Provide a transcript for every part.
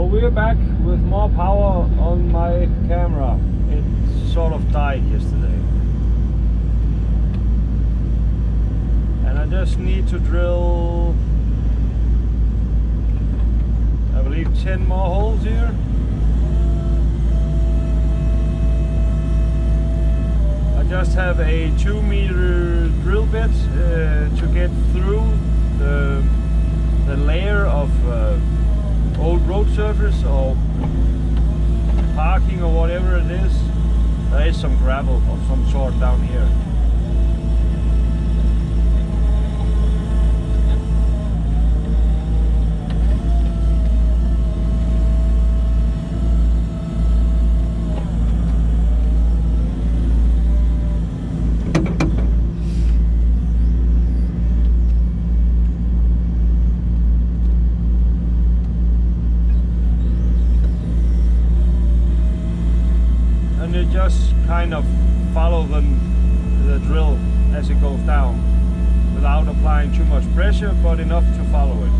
We're back with more power on my camera. It sort of died yesterday. And I just need to drill, I believe, 10 more holes here. I just have a 2-meter drill bit to get through the layer of old road surface or parking or whatever it is. There is some gravel of some sort down here. Just kind of follow the drill as it goes down without applying too much pressure, but enough to follow it.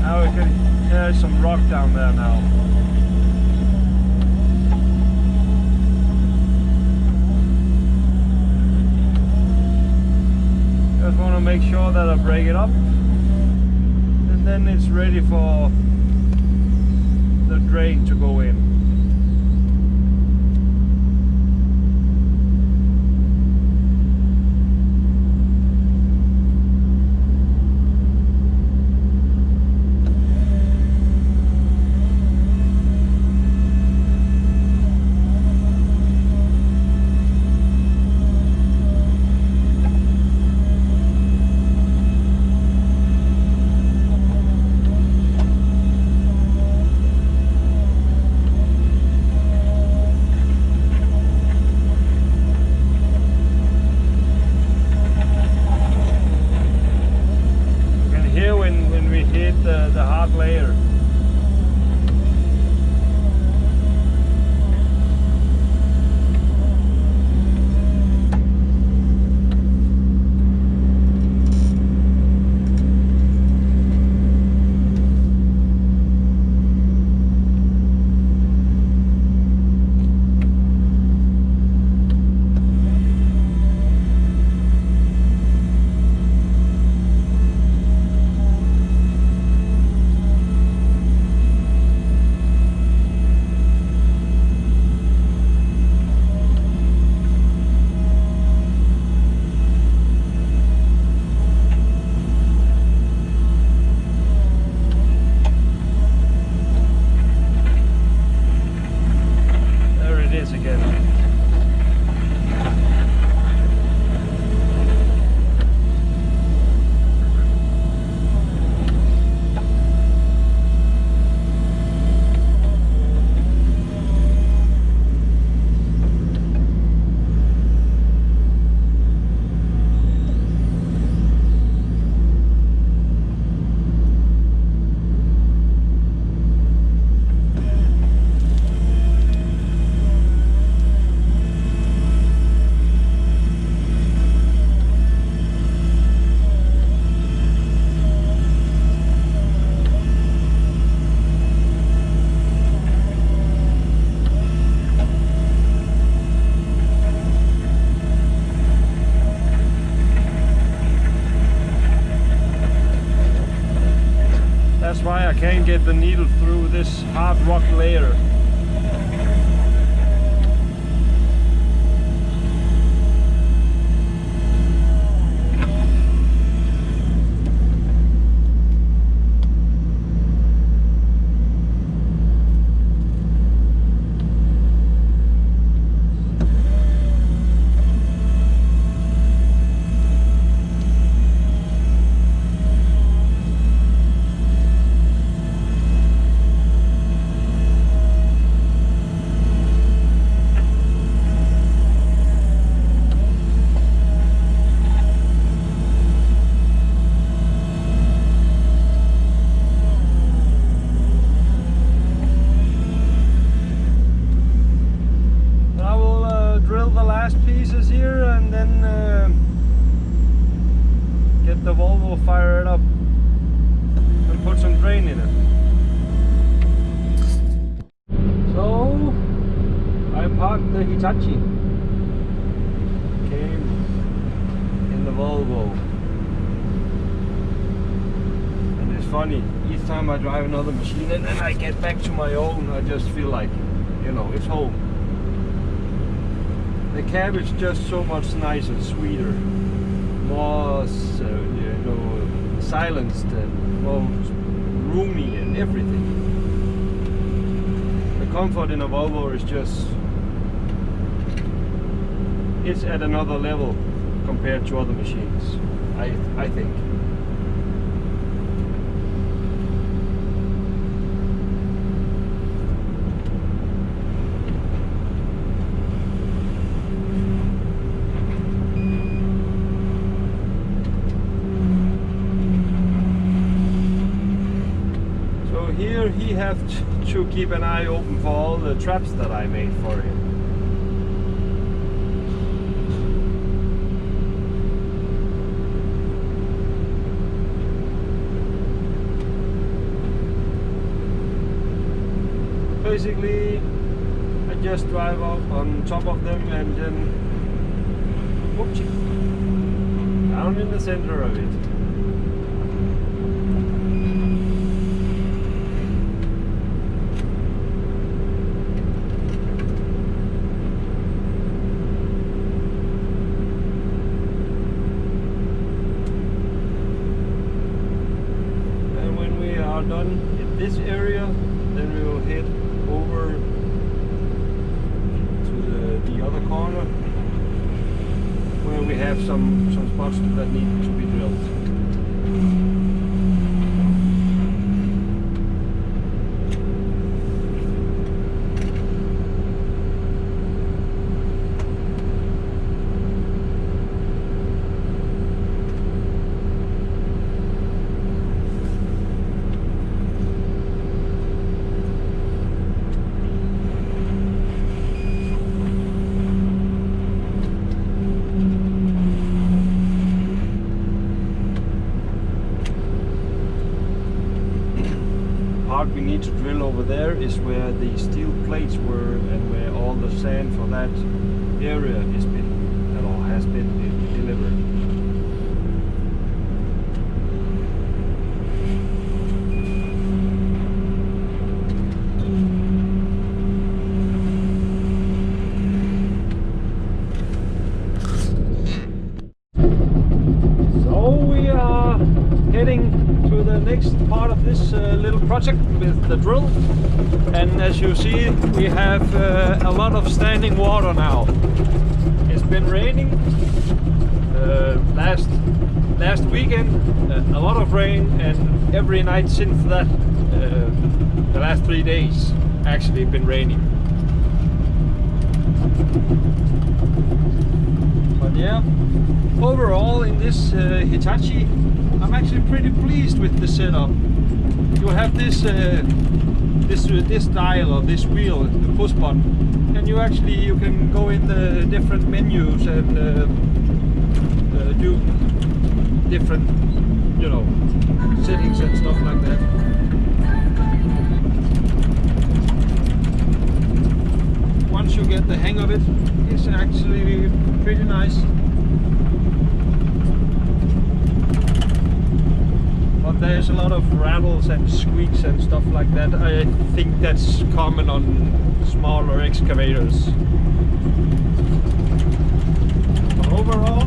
Now we can, there's some rock down there now. Just want to make sure that I break it up, and then it's ready for the drain to go in. The hard layer. That's why I can't get the needle through this hard rock layer. last pieces here and then get the Volvo fired up and put some drain in it. So I parked the Hitachi, came in the Volvo, and it's funny, each time I drive another machine and then I get back to my own, I just feel like, you know, it's home. The cab is just so much nicer, sweeter, more you know, silenced and more roomy and everything. The comfort in a Volvo is just, it's at another level compared to other machines, I think. Here he have to keep an eye open for all the traps that I made for him. Basically, I just drive up on top of them and then whoopsie, down in the center of it. Done in this area, then we will head over to the other corner where we have some spots that need to be drilled. Part we need to drill over there is where the steel plates were and where all the sand for that area has been delivered. So we are heading to the next part of this little project with the drill, and as you see we have a lot of standing water now. It's been raining last weekend, a lot of rain, and every night since that, the last 3 days actually been raining. But yeah, overall in this Hitachi I'm actually pretty pleased with the setup. You have this this dial or this wheel, the push button, and you can go in the different menus and do different, you know, settings and stuff like that. Once you get the hang of it, it's actually pretty nice. But there's a lot of rattles and squeaks and stuff like that. I think that's common on smaller excavators. But overall,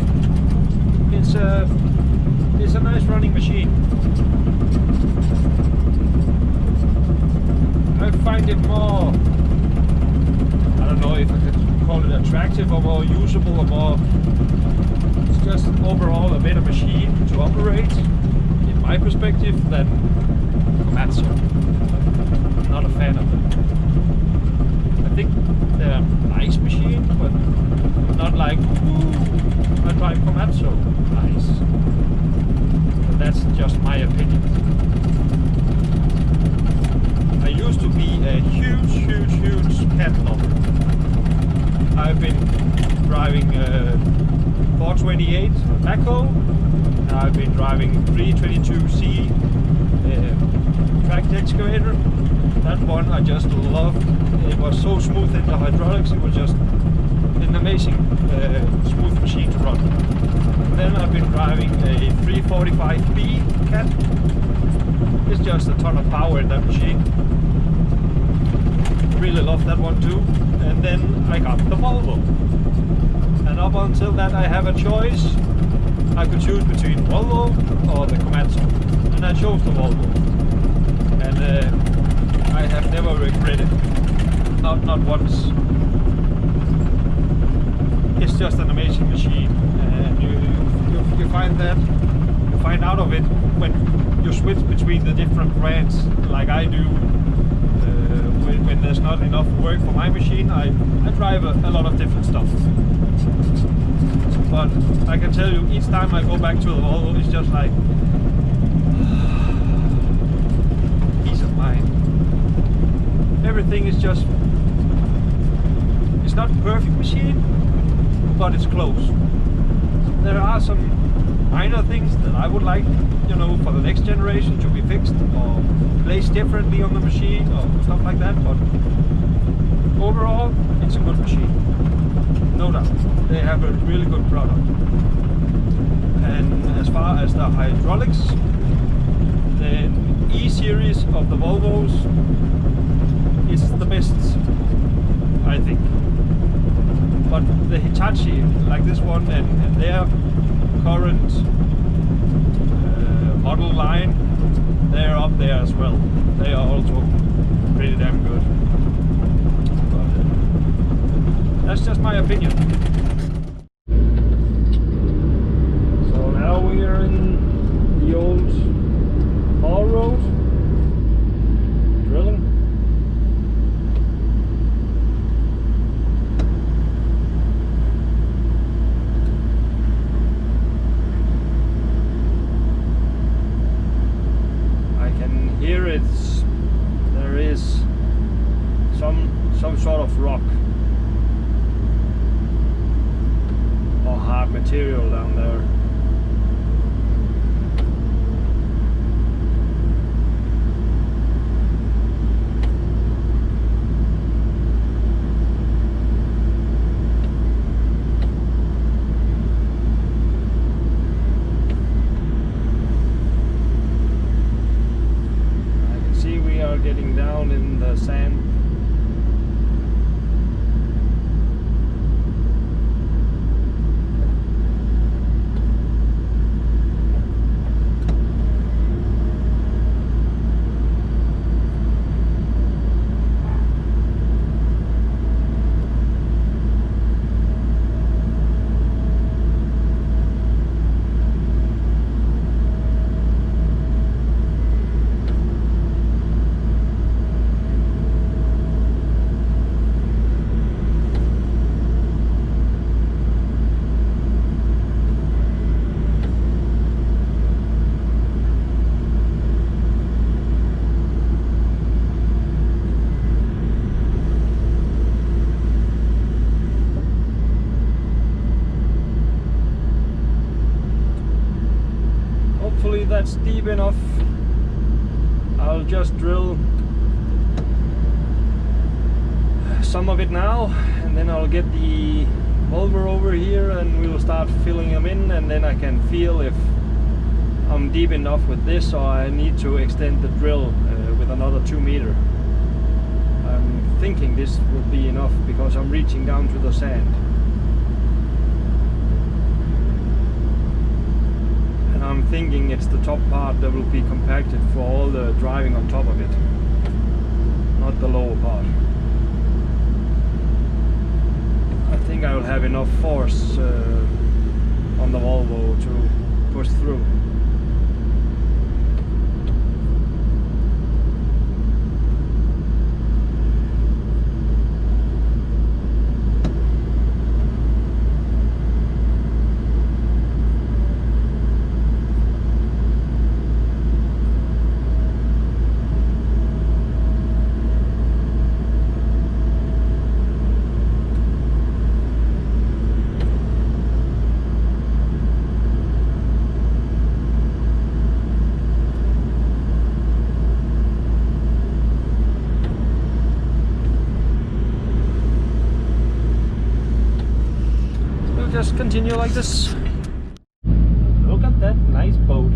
it's a nice running machine. I find it more, I don't know if I could call it attractive or more usable or more, it's just overall a better machine to operate, in my perspective, than Komatsu. I'm not a fan of them. I think they're a nice machine, but not like, ooh, I drive Komatsu. Nice. But that's just my opinion. I used to be a huge cat lover. I've been driving 428 backhoe. I've been driving 322C tracked excavator. That one I just loved. It was so smooth in the hydraulics. It was just an amazing smooth machine to run. And then I've been driving a 345B cat. It's just a ton of power in that machine. Really love that one too. And then I got the Volvo. And up until that I have a choice. I could choose between Volvo or the Komatsu. And I chose the Volvo. And I have never regretted. Not once. It's just an amazing machine. And you find that. You find out of it when you switch between the different brands like I do. When there's not enough work for my machine, I drive a lot of different stuff. But I can tell you, each time I go back to the Volvo, it's just like peace of mind. Everything is just, it's not a perfect machine, but it's close. There are some minor things that I would like, you know, for the next generation to be fixed or placed differently on the machine or stuff like that, but overall it's a good machine, no doubt. They have a really good product. And as far as the hydraulics, the E-series of the Volvos is the best, I think. But the Hitachi, like this one and their current model line, they're up there as well. They are also pretty damn good. But that's just my opinion. So now we are in the old haul road, drilling. Here there is some sort of rock or hard material down there. Getting down in the sand. Hopefully that's deep enough. I'll just drill some of it now, and then I'll get the Volvo over here and we'll start filling them in, and then I can feel if I'm deep enough with this or I need to extend the drill with another 2 meter. I'm thinking this will be enough because I'm reaching down to the sand. I'm thinking it's the top part that will be compacted for all the driving on top of it, not the lower part. I think I will have enough force on the Volvo to push through. just continue like this. Look at that nice boat.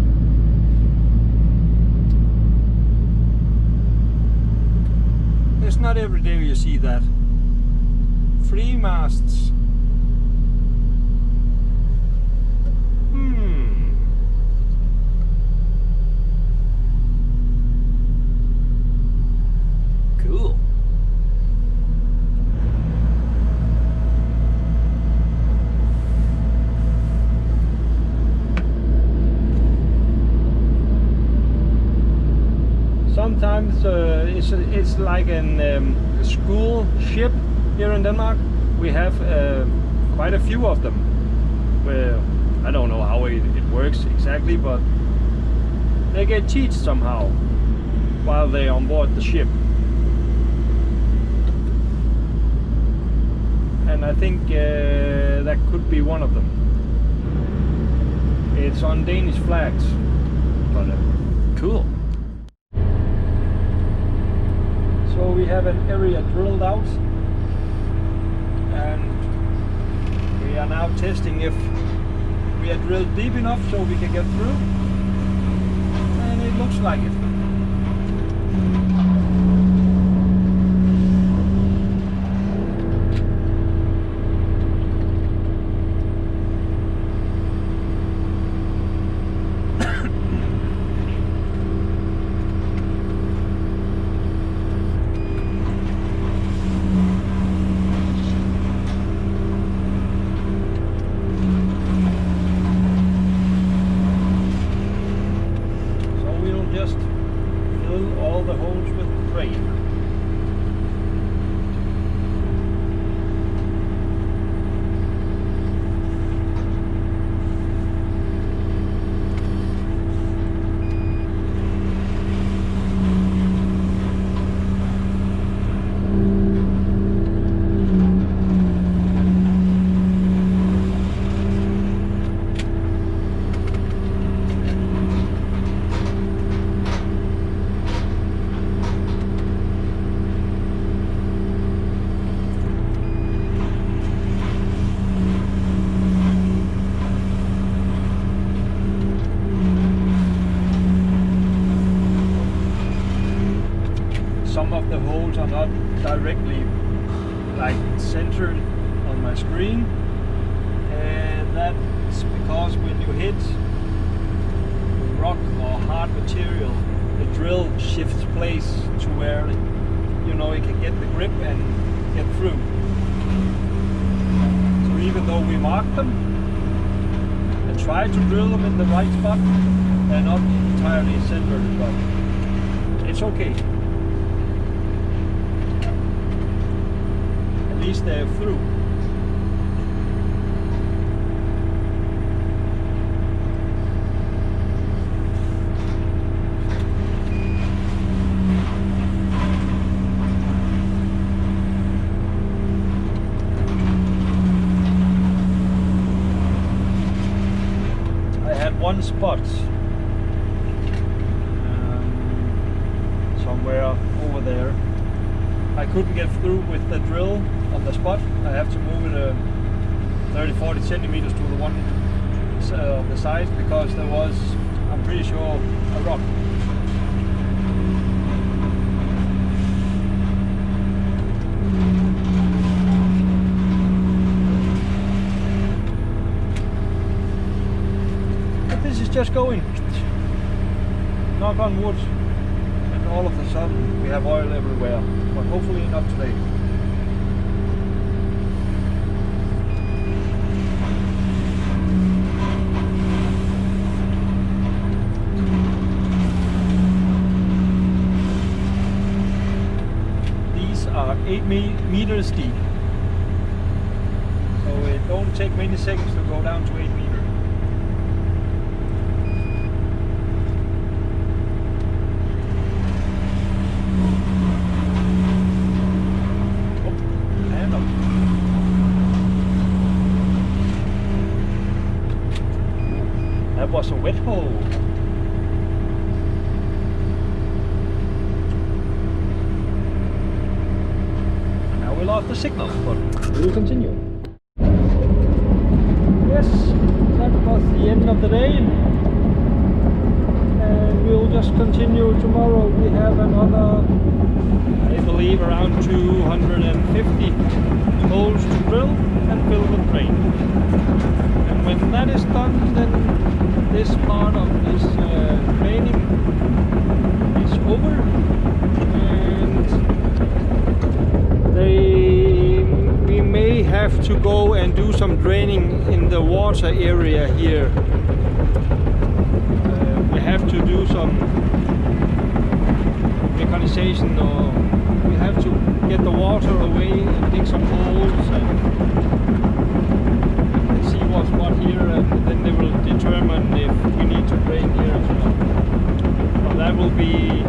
It's not every day you see that. 3 masts. Cool. Sometimes it's like a school ship here in Denmark. We have quite a few of them. Where I don't know how it works exactly, but they get taught somehow while they're on board the ship. And I think that could be one of them. It's on Danish flags, but cool. So we have an area drilled out, and we are now testing if we are drilled deep enough so we can get through, and it looks like it. Some of the holes are not directly like centered on my screen, and that's because when you hit rock or hard material, the drill shifts place to where it can get the grip and get through. So even though we mark them and try to drill them in the right spot, they're not entirely centered, but it's okay. At least they're through. I had one spot somewhere over there. I couldn't get through with the drill on the spot. I have to move it 30-40 centimeters to the one of the side because there was, I'm pretty sure, a rock. But this is just going. Knock on wood. And all of a sudden we have oil everywhere. But hopefully not today. These are 8 meters deep. So it don't take many seconds to go down to 8 meters. That was a wet hole. Now we lost the signal, but we'll continue. yes, that was the end of the day. And we'll just continue tomorrow. We have another, I believe, around 250 holes to drill and fill with rain. And when that is done, then this part of this training is over. And we may have to go and do some draining in the water area here. We have to do some mechanization, or we have to get the water away and dig some holes and see what's what here, and then they will determine if we need to drain here as well. Well, that will be